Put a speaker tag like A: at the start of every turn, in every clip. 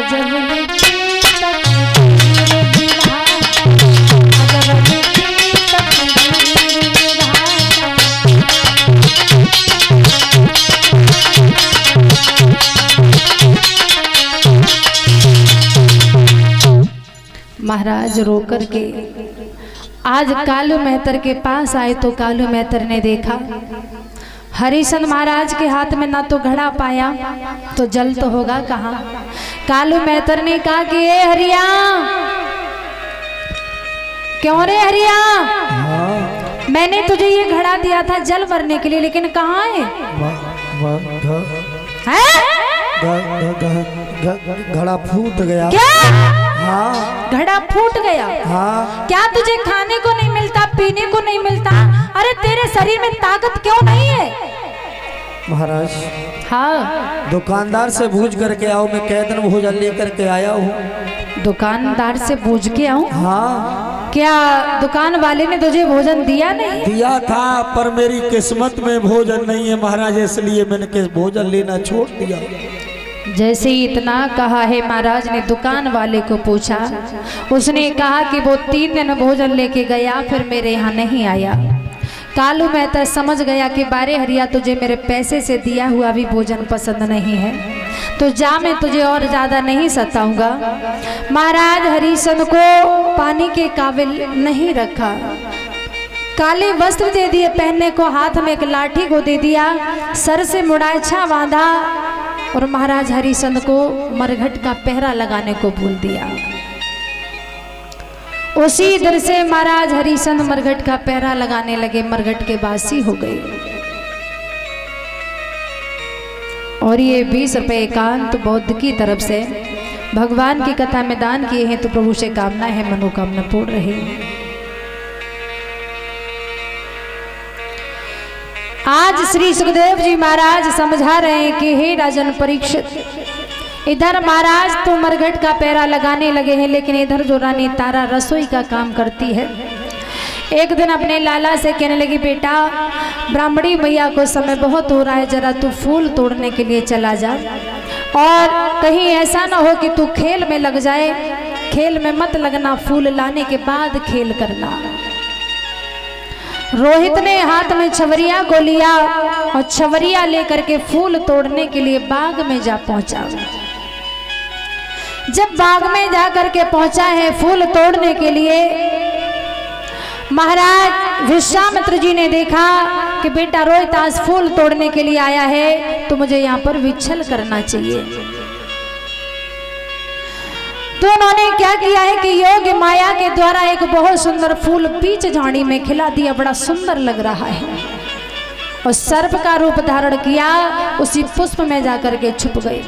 A: जब लिखी तकदीर विधाता, जब लिखी तकदीर विधाता। महाराज रोकर के आज कालू मेहतर के पास आए तो कालू मेहतर ने देखा हरिचंद महाराज के हाथ में ना तो घड़ा पाया तो जल तो होगा कहाँ। कालू मेहतर ने कहा कि ए हरिया, क्यों रे हरिया? मैंने तुझे ये घड़ा दिया था जल भरने के लिए, लेकिन कहाँ है?
B: घड़ा फूट गया।
A: क्या?
B: हाँ।
A: घड़ा फूट गया?
B: हाँ।
A: क्या तुझे खाने को नहीं मिलता, पीने को नहीं मिलता? अरे तेरे शरीर में ताकत क्यों नहीं है?
B: महाराज,
A: हाँ।
B: दुकानदार से पूछ करके आओ, मैं कै दिन भोजन लेकर के आया हूँ।
A: दुकानदार से पूछ के आऊं?
B: हाँ।
A: क्या दुकान वाले ने तुझे भोजन दिया नहीं?
B: दिया था, पर मेरी किस्मत में भोजन नहीं है महाराज, इसलिए मैंने भोजन लेना छोड़ दिया।
A: जैसे ही इतना कहा है महाराज ने दुकान वाले को पूछा, उसने कहा कि वो 3 दिन भोजन लेके गया, फिर मेरे यहाँ नहीं आया। कालू मेहतर समझ गया कि बारे हरिया, तुझे मेरे पैसे से दिया हुआ भी भोजन पसंद नहीं है, तो जा, मैं तुझे और ज्यादा नहीं सताऊंगा। महाराज हरिचंद को पानी के काबिल नहीं रखा, काले वस्त्र दे दिए पहनने को, हाथ में एक लाठी को दे दिया, सर से मुड़ाछा बांधा और महाराज हरिचंद को मरघट का पहरा लगाने को बोल दिया। उसी दर से महाराज हरिचंद मरघट का पहरा लगाने लगे, मरघट के बासी हो गए। और ये 20 रुपए एकांत बौद्ध की तरफ से भगवान की कथा में दान किए हैं, तो प्रभु से कामना है मनोकामना पूर्ण रहे। आज श्री सुखदेव जी महाराज समझा रहे हैं कि हे राजन परीक्षित, इधर महाराज तो मरघट का पहरा लगाने लगे हैं, लेकिन इधर जो रानी तारा रसोई का काम करती है। एक दिन अपने लाला से कहने लगी, बेटा ब्राह्मणी मैया को समय बहुत हो रहा है, जरा तू फूल तोड़ने के लिए चला जा, और कहीं ऐसा ना हो कि तू खेल में लग जाए। खेल में मत लगना, फूल लाने के बाद खेल करना। रोहित ने हाथ में छवरिया को लिया और छवरिया लेकर के फूल तोड़ने के लिए बाग में जा पहुंचा। जब बाग में जाकर के पहुंचा है फूल तोड़ने के लिए, महाराज विश्वामित्र जी ने देखा कि बेटा रोहित आज फूल तोड़ने के लिए आया है, तो मुझे यहाँ पर विच्छल करना चाहिए। तो उन्होंने क्या किया है कि योग माया के द्वारा एक बहुत सुंदर फूल बीच झाड़ी में खिला दिया, बड़ा सुंदर लग रहा है, और सर्प का रूप धारण किया, उसी पुष्प में जाकर के छुप गए।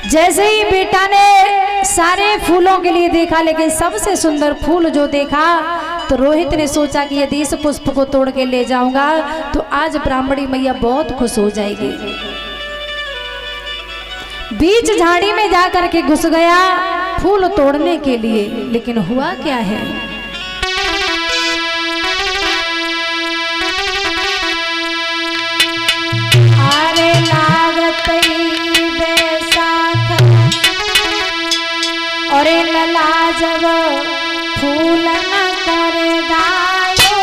A: जैसे ही बेटा ने सारे फूलों के लिए देखा, लेकिन सबसे सुंदर फूल जो देखा, तो रोहित ने सोचा कि यदि इस पुष्प को तोड़ के ले जाऊंगा तो आज ब्राह्मणी मैया बहुत खुश हो जाएगी। बीच झाड़ी में जाकर के घुस गया फूल तोड़ने के लिए, लेकिन हुआ क्या है? अरे लागत बैसाख और लला जब फूल न कर दायो,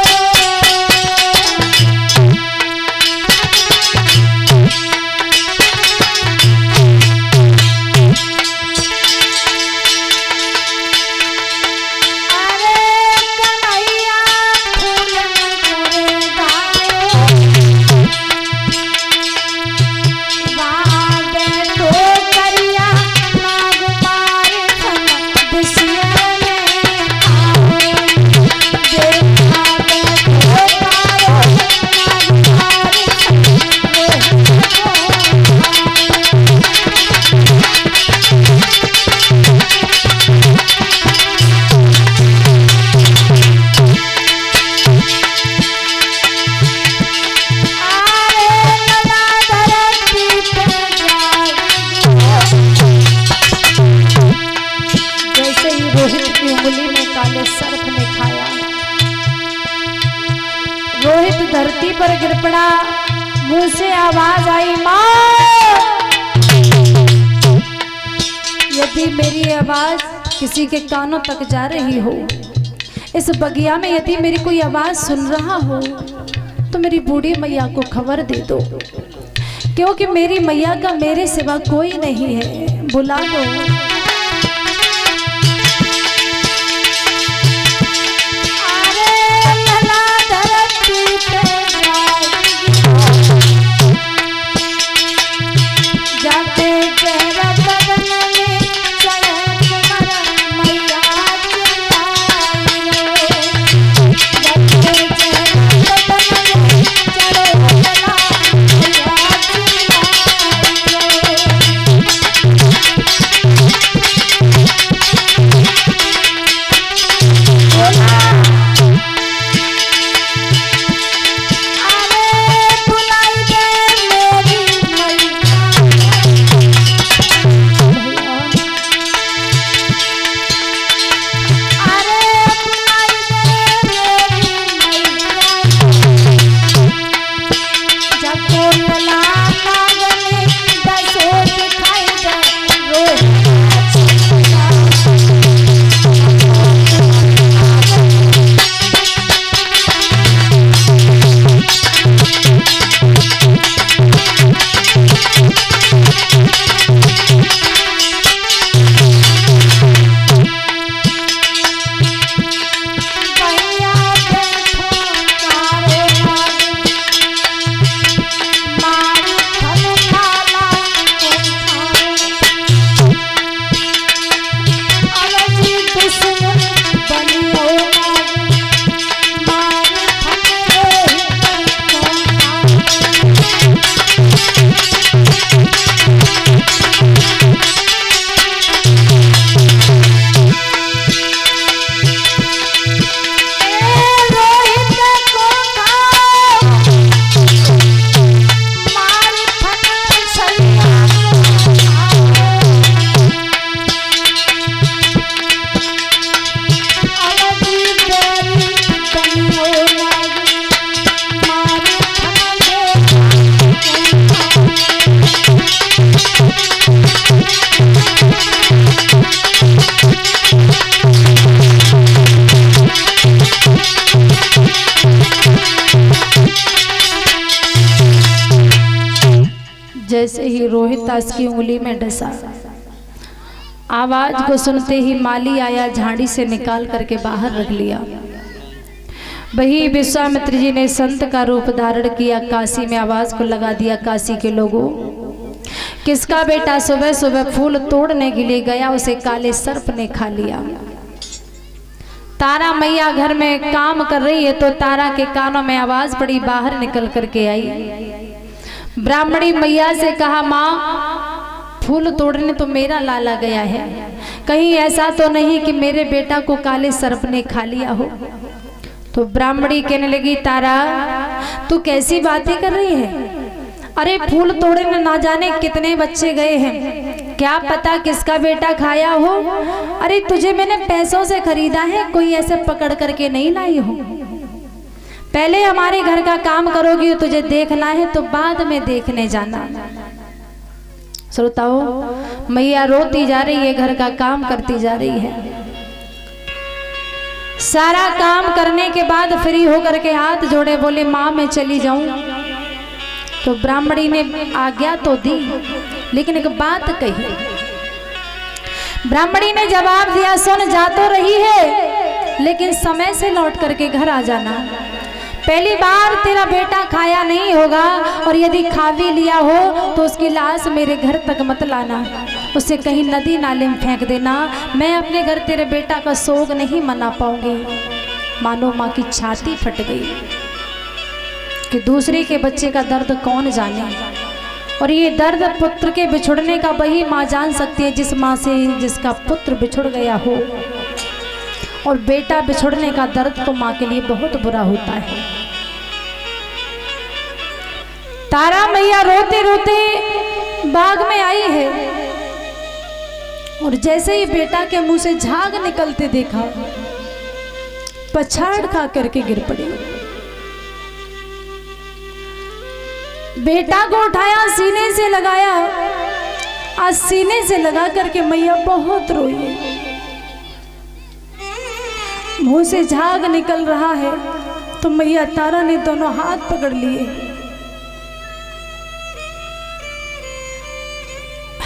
A: रोहित धरती पर गिर पड़ा, मुंह से आवाज आई, मां। मेरी आवाज किसी के कानों तक जा रही हो, इस बगिया में यदि मेरी कोई आवाज सुन रहा हो तो मेरी बूढ़ी मैया को खबर दे दो, क्योंकि मेरी मैया का मेरे सिवा कोई नहीं है। बुला दो। जैसे ही रोहितास की उंगली में डसा, आवाज को सुनते ही माली आया, झाड़ी से निकाल करके बाहर रख लिया। वही विश्वामित्र जी ने संत का रूप धारण किया, काशी में आवाज को लगा दिया, काशी के लोगों, किसका बेटा सुबह सुबह फूल तोड़ने के लिए गया, उसे काले सर्प ने खा लिया। तारा मैया घर में काम कर रही है तो तारा के कानों में आवाज पड़ी, बाहर निकल करके आई। ब्राह्मणी मैया से कहा, माँ फूल तोड़ने तो मेरा लाला गया है, कहीं ऐसा तो नहीं कि मेरे बेटा को काले सर्प ने खा लिया हो। तो ब्राह्मणी कहने लगी, तारा तू कैसी बातें कर रही है? अरे फूल तोड़ने ना जाने कितने बच्चे गए हैं, क्या पता किसका बेटा खाया हो। अरे तुझे मैंने पैसों से खरीदा है, कोई ऐसे पकड़ करके नहीं लाई हो। पहले हमारे घर का काम करोगी, तुझे देखना है तो बाद में देखने जाना। श्रोताओ, मैया रोती जा रही है, घर का काम करती जा रही है। सारा काम करने के बाद फ्री होकर के हाथ जोड़े बोले, माँ मैं चली जाऊं। तो ब्राह्मणी ने आज्ञा तो दी, लेकिन एक बात कही। ब्राह्मणी ने जवाब दिया, सुन जा तो रही है, लेकिन समय से लौट करके घर आ जाना। पहली बार तेरा बेटा खाया नहीं होगा, और यदि खा भी लिया हो तो उसकी लाश मेरे घर तक मत लाना, उसे कहीं नदी नाले में फेंक देना। मैं अपने घर तेरे बेटा का सोग नहीं मना पाऊंगी। मानो माँ की छाती फट गई कि दूसरे के बच्चे का दर्द कौन जाने, और ये दर्द पुत्र के बिछुड़ने का वही माँ जान सकती है जिस माँ से जिसका पुत्र बिछुड़ गया हो। और बेटा बिछुड़ने का दर्द तो माँ के लिए बहुत बुरा होता है। तारा मैया रोते रोते बाग में आई है, और जैसे ही बेटा के मुंह से झाग निकलते देखा, पछाड़ खा करके गिर पड़ी। बेटा को उठाया, सीने से लगाया, आज सीने से लगा करके मैया बहुत रोई। मुंह से झाग निकल रहा है तो मैया तारा ने दोनों हाथ पकड़ लिए,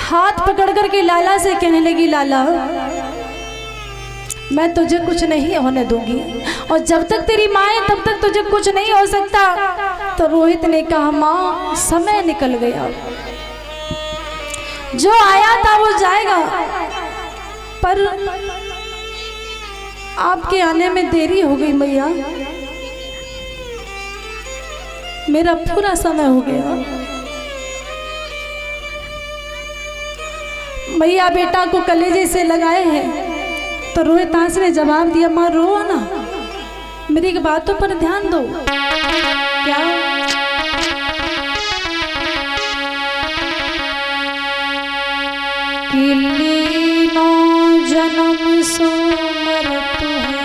A: हाथ पकड़ करके लाला से कहने लगी, लाला मैं तुझे कुछ नहीं होने दूंगी, और जब तक तेरी माँ है तब तक तुझे कुछ नहीं हो सकता। तो रोहित ने कहा, माँ समय निकल गया, जो आया था वो जाएगा, पर आपके आने में देरी हो गई मैया, मेरा पूरा समय हो गया। मैया बेटा को कलेजे से लगाए हैं तो रोहितांश ने जवाब दिया, माँ रो ना, मेरी बातों पर ध्यान दो। क्या किलीनो जन्म सो मरतु है,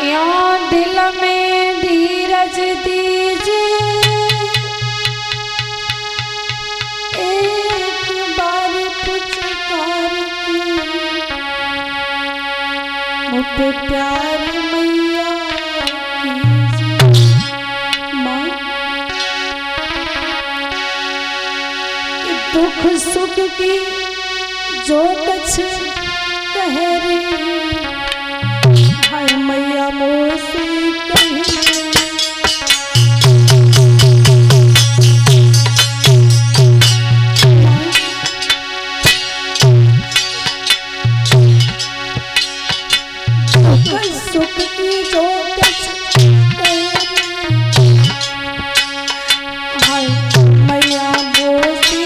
A: यो दिल में धीरज दीजिए, एक बार पुचकार की मुझे प्यार मैया कीजिए। माँ दुख सुख की जो कछ कह रही, हाय मैया मोसे कह सुख की जो कछ कह रही, हाय मैया मोसे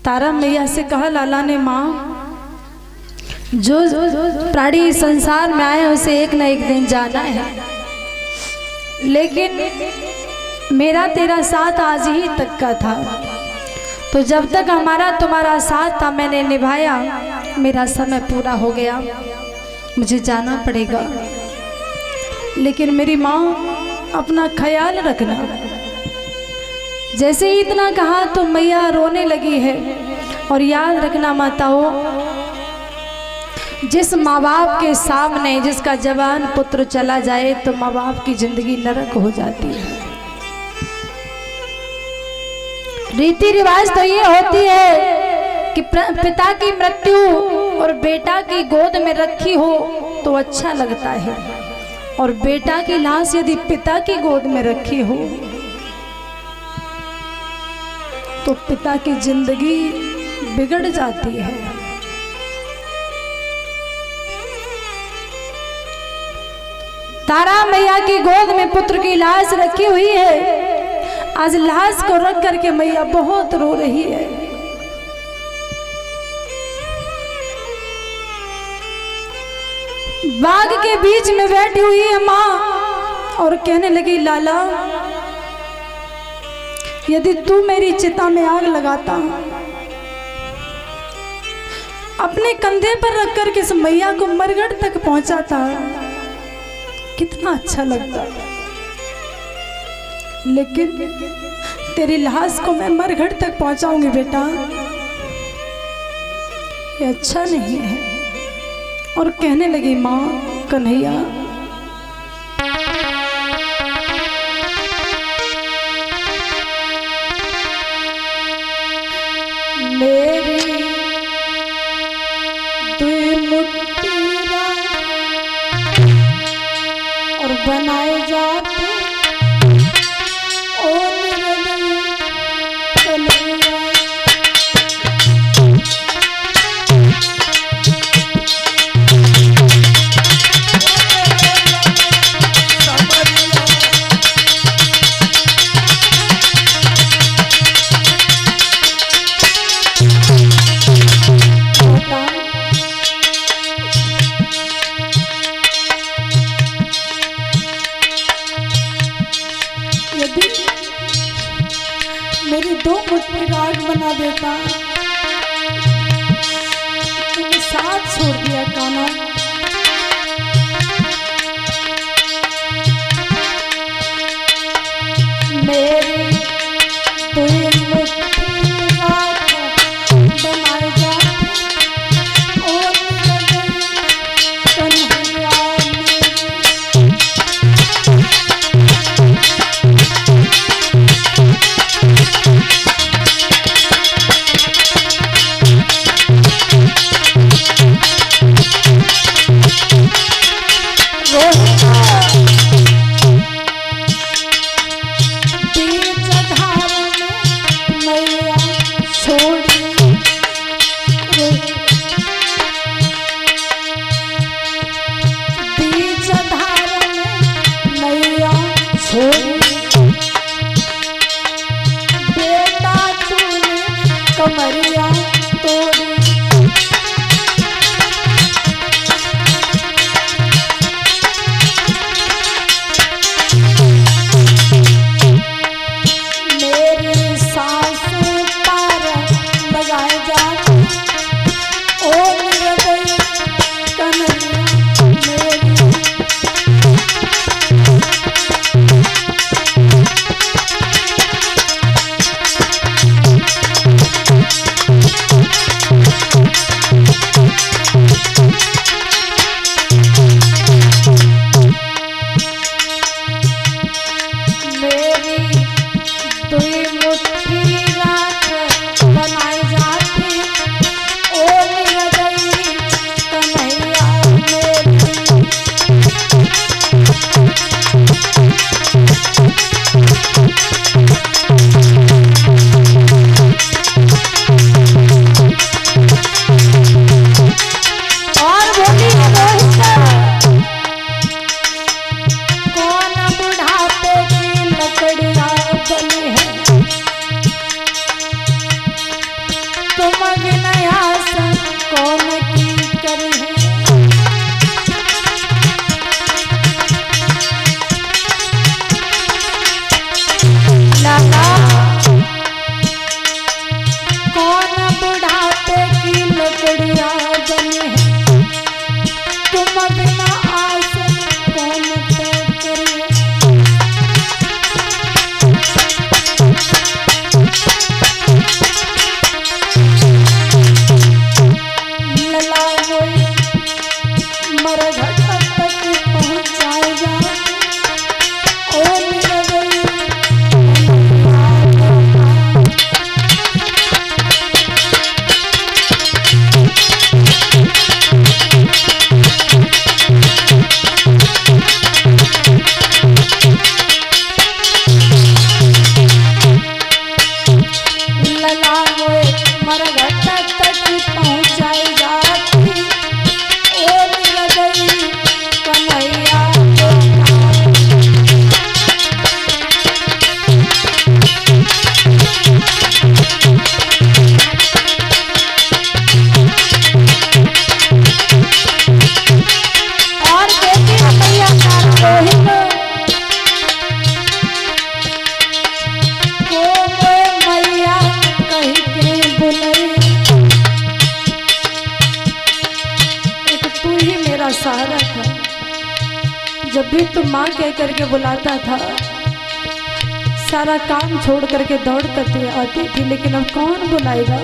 A: तारा मैया से कहा, लाला ने, माँ जो प्राणी संसार में आए उसे एक न एक दिन जाना है, लेकिन मेरा तेरा साथ आज ही तक का था, तो जब तक हमारा तुम्हारा साथ था मैंने निभाया, मेरा समय पूरा हो गया, मुझे जाना पड़ेगा। लेकिन मेरी माँ अपना ख्याल रखना। जैसे ही इतना कहा तो मैया रोने लगी है। और याद रखना माताओं, जिस माँ बाप के सामने जिसका जवान पुत्र चला जाए तो माँ बाप की जिंदगी नरक हो जाती है। रीति रिवाज तो ये होती है कि पिता की मृत्यु और बेटा की गोद में रखी हो तो अच्छा लगता है, और बेटा की लाश यदि पिता की गोद में रखी हो तो पिता की जिंदगी बिगड़ जाती है। तारा मैया की गोद में पुत्र की लाश रखी हुई है। आज लाश को रख करके मैया बहुत रो रही है। बाग के बीच में बैठी हुई है माँ और कहने लगी, लाला यदि तू मेरी चिता में आग लगाता, अपने कंधे पर रख कर के इस मैया को मरघट तक पहुंचाता, कितना अच्छा लगता। लेकिन तेरी लाश को मैं मरघट तक पहुंचाऊंगी बेटा, ये अच्छा नहीं है। और कहने लगी, माँ कन्हैया मेरी दुई मुट्ठी और बनाए जाते ओ कन्हैया। यदि मेरी दो मुट्ठी राग बना देता तो मैं साथ छोड़ दिया काना। मेरी दुई मुट्ठी राग बनाए जाते ओ कन्हैया। बेटा तूने कमरिया तोड़ी, मेरी सांसें पार लगाए जाते ओ हृदय कन्हैया मेरी। जब भी तुम माँ कह करके बुलाता था सारा काम छोड़ करके दौड़ करके आती थी, लेकिन अब कौन बुलाएगा।